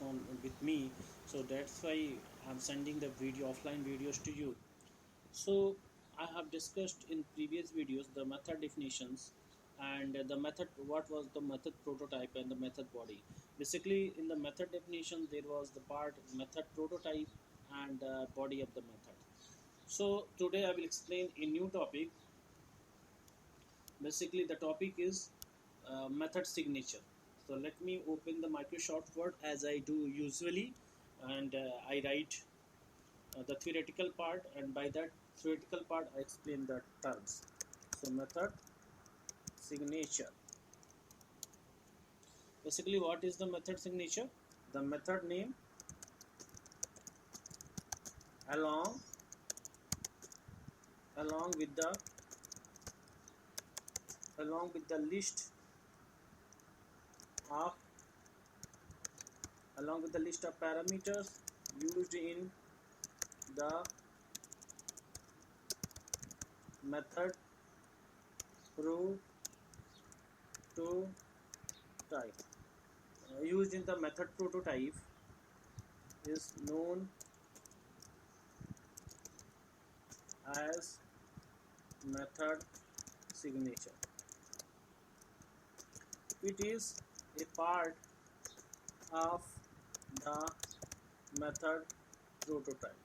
on with me, so that's why I'm sending the video offline videos to you. So I have discussed in previous videos the method definitions and the method, what was the method prototype and the method body. Basically in the method definition there was the part method prototype and body of the method. So today I will explain a new topic. Basically the topic is method signature. So let me open the Microsoft Word as I do usually, and I write the theoretical part, and by that theoretical part I explain the terms. So method signature. Basically what is the method signature? The method name along along with the along with the list of along with the list of parameters used in the method prototype. Used in the method prototype is known as method signature. It is a part of the method prototype.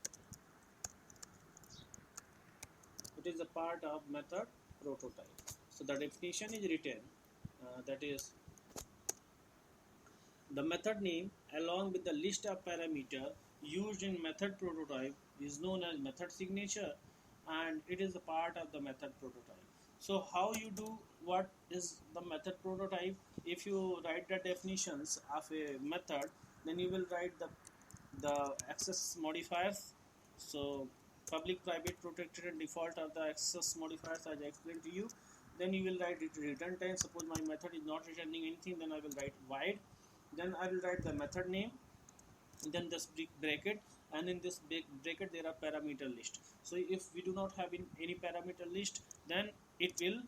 It is a part of method prototype. So the definition is written, that is the method name along with the list of parameter used in method prototype is known as method signature, and it is a part of the method prototype. So how you do, what is the method prototype? If you write the definitions of a method, then you will write the access modifiers. So public, private, protected and default are the access modifiers as I explained to you. Then you will write it return time. Suppose my method is not returning anything, then I will write void. Then I will write the method name, then this bracket, and in this bracket there are parameter list. So if we do not have any parameter list, then it will,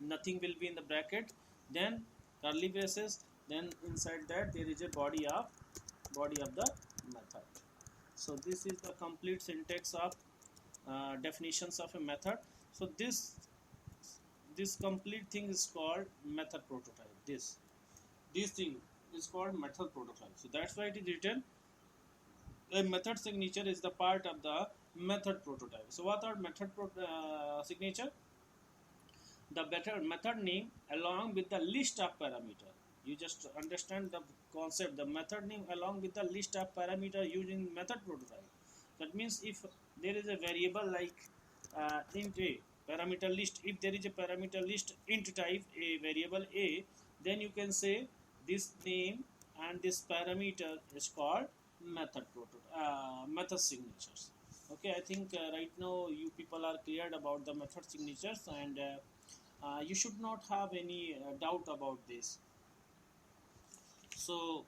nothing will be in the bracket, then curly braces, then inside that there is a body of the method. So this is the complete syntax of definitions of a method. So this complete thing is called method prototype. This thing is called method prototype. So that's why it is written a method signature is the part of the method prototype. So what are method signature? The better method name along with the list of parameter. You just understand the concept. The method name along with the list of parameter using method prototype. That means if there is a variable like int a parameter list, if there is a parameter list int type a variable a, then you can say this name and this parameter is called method signatures. Okay, I think right now you people are cleared about the method signatures, and you should not have any doubt about this. So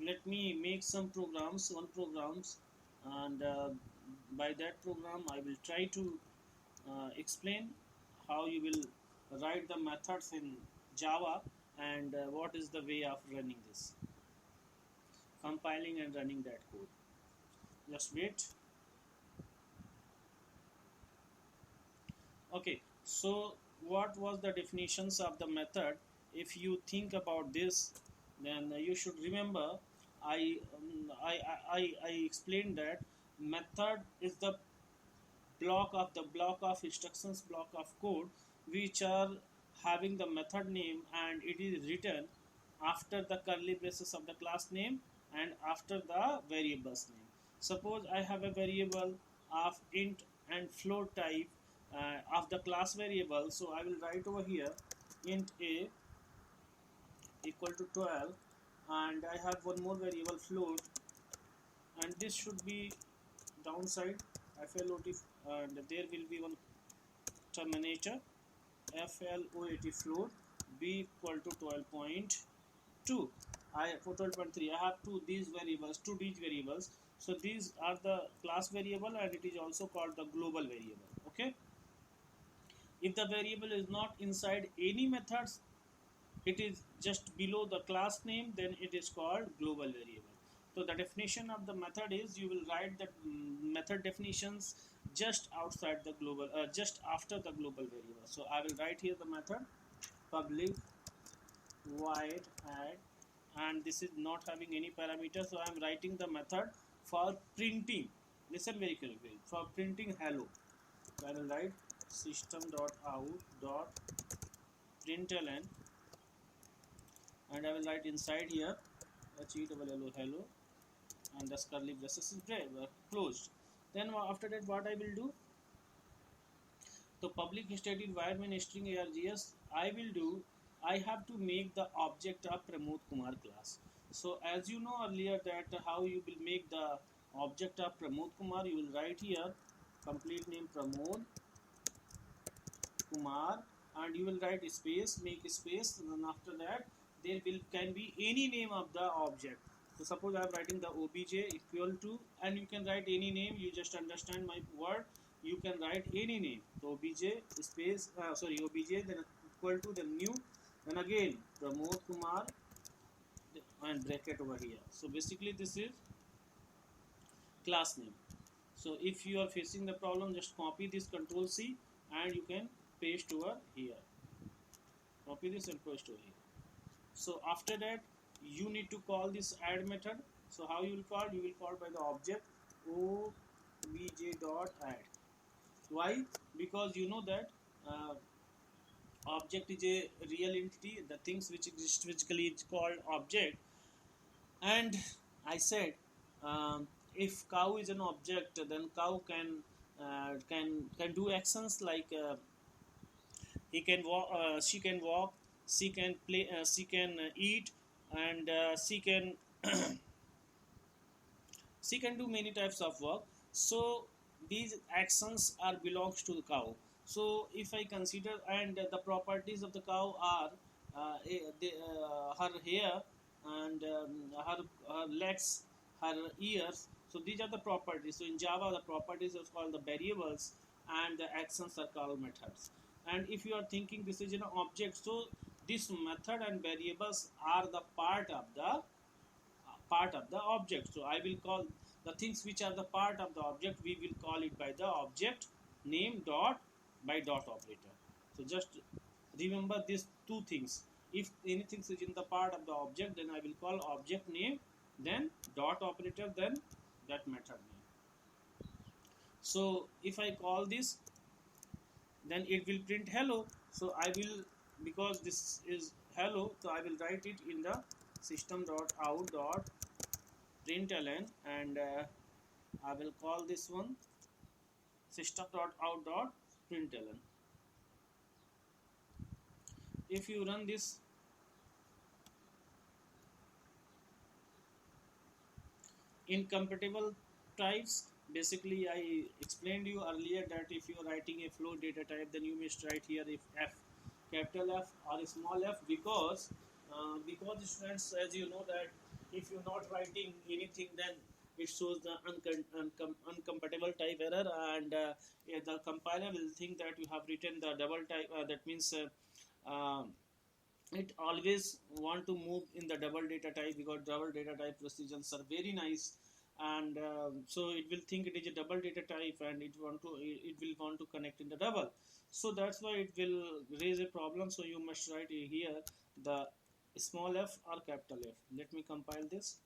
let me make some programs, one programs, and by that program I will try to explain how you will write the methods in Java, and what is the way of running this, compiling and running that code. Just wait. Okay, so what was the definitions of the method? If you think about this, then you should remember I explained that method is the block of instructions, block of code which are having the method name, and it is written after the curly braces of the class name and after the variables name. Suppose I have a variable of int and float type of the class variable, so I will write over here int a equal to 12, and I have one more variable float, and this should be downside float, and there will be one terminator float float b equal to 12.2. I for 12.3 I have these variables, two these variables. So these are the class variable, and it is also called the global variable. Okay, if the variable is not inside any methods, it is just below the class name, then it is called global variable. So the definition of the method is you will write the method definitions just outside the global, just after the global variable. So I will write here the method public void add, and this is not having any parameter, so I am writing the method for printing. Listen very carefully, for printing hello. So I will write system.out.println, and I will write inside here hello hello, and the curly braces is closed. Then after that, what I will do? So public static void main string args, I will do, I have to make the object of Pramod Kumar class. So as you know earlier that how you will make the object of Pramod Kumar, you will write here complete name Pramod Kumar, and you will write space, make space, and then after that there will can be any name of the object. So suppose I am writing the obj equal to, and you can write any name, you just understand my word, you can write any name. So obj space obj, then equal to, then new, then again Pramod Kumar, and bracket over here. So basically this is class name. So if you are facing the problem, just copy this, control C, and you can paste over here. Copy this and paste over here. So after that, you need to call this add method. So how you will call? You will call by the object obj.add. Why? Because you know that object is a real entity. The things which exist physically is called object. And I said, if cow is an object, then cow can do actions like he can walk, she can walk, she can play, she can eat, and she can do many types of work. So these actions are belongs to the cow. So if I consider, and the properties of the cow are her hair, and her legs, her ears. So these are the properties. So in Java, the properties are called the variables, and the actions are called methods. And if you are thinking this is an object, so this method and variables are the part of the object. So I will call the things which are the part of the object, we will call it by the object name dot by dot operator. So just remember these two things. If anything is in the part of the object, then I will call object name, then dot operator, then that method name. So if I call this, then it will print hello. So I will, because this is hello, so I will write it in the system.out.println, and I will call this one system.out.println. If you run this, incompatible types, basically I explained you earlier that if you are writing a float data type, then you must write here if f, capital F or small f, because students, as you know that if you're not writing anything, then it shows the uncompatible type error, and yeah, the compiler will think that you have written the double type, that means it always want to move in the double data type, because double data type precisions are very nice, and so it will think it is a double data type, and it will want to connect in the double. So that's why it will raise a problem. So you must write here the small f or capital F. Let me compile this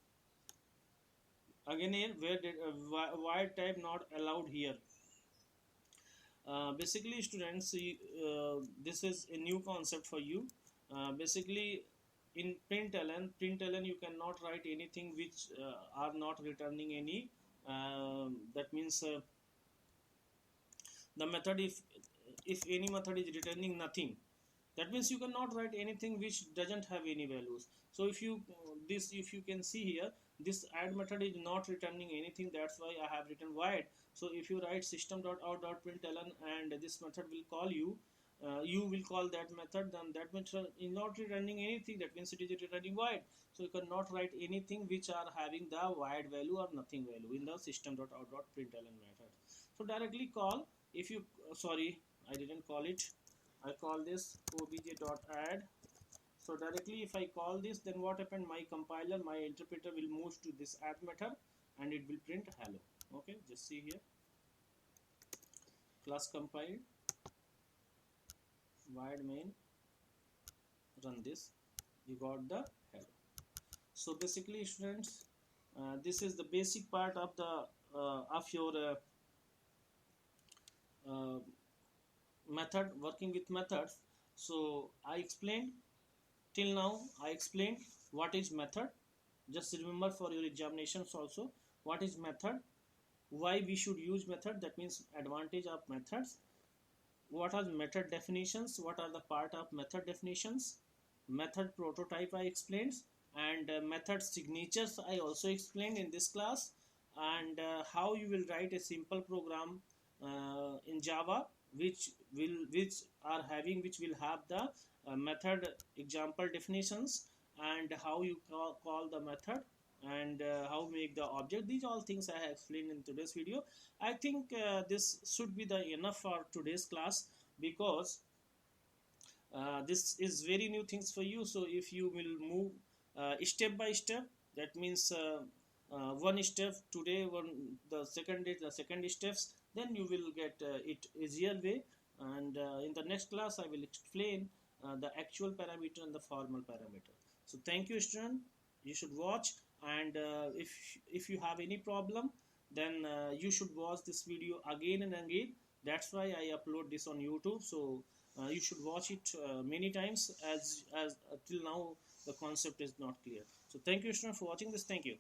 again. Here where did void type not allowed here. Basically students, this is a new concept for you. Basically in println you cannot write anything which are not returning any, that means the method, if any method is returning nothing, that means you cannot write anything which doesn't have any values. So if you if you can see here, this add method is not returning anything, that's why I have written void. So if you write system.out.println and this method will call you, you will call that method, then that method is not returning anything, that means it is returning void. So you cannot write anything which are having the void value or nothing value in the system.out.println method. So directly call, if you sorry, I didn't call it, I call this obj.add So directly if I call this, then what happened, my compiler, my interpreter will move to this add method and it will print hello. Okay, just see here, class compiled, void main, run this, you got the hello. So basically students, this is the basic part of the of your uh, method, working with methods. So I explained till now, I explained what is method. Just remember for your examinations also, what is method, why we should use method, that means advantage of methods, what are method definitions, what are the part of method definitions, method prototype I explained, and method signatures I also explained in this class, and how you will write a simple program in Java which will have the method example definitions, and how you call the method, and how make the object. These all things I have explained in today's video. I think this should be the enough for today's class, because this is very new things for you. So if you will move step by step, that means one step today, one the second day the second steps, then you will get it easier way. And in the next class I will explain the actual parameter and the formal parameter. So thank you student, you should watch. And if you have any problem, then you should watch this video again and again. That's why I upload this on YouTube. So you should watch it many times, as till now the concept is not clear. So thank you student for watching this. Thank you.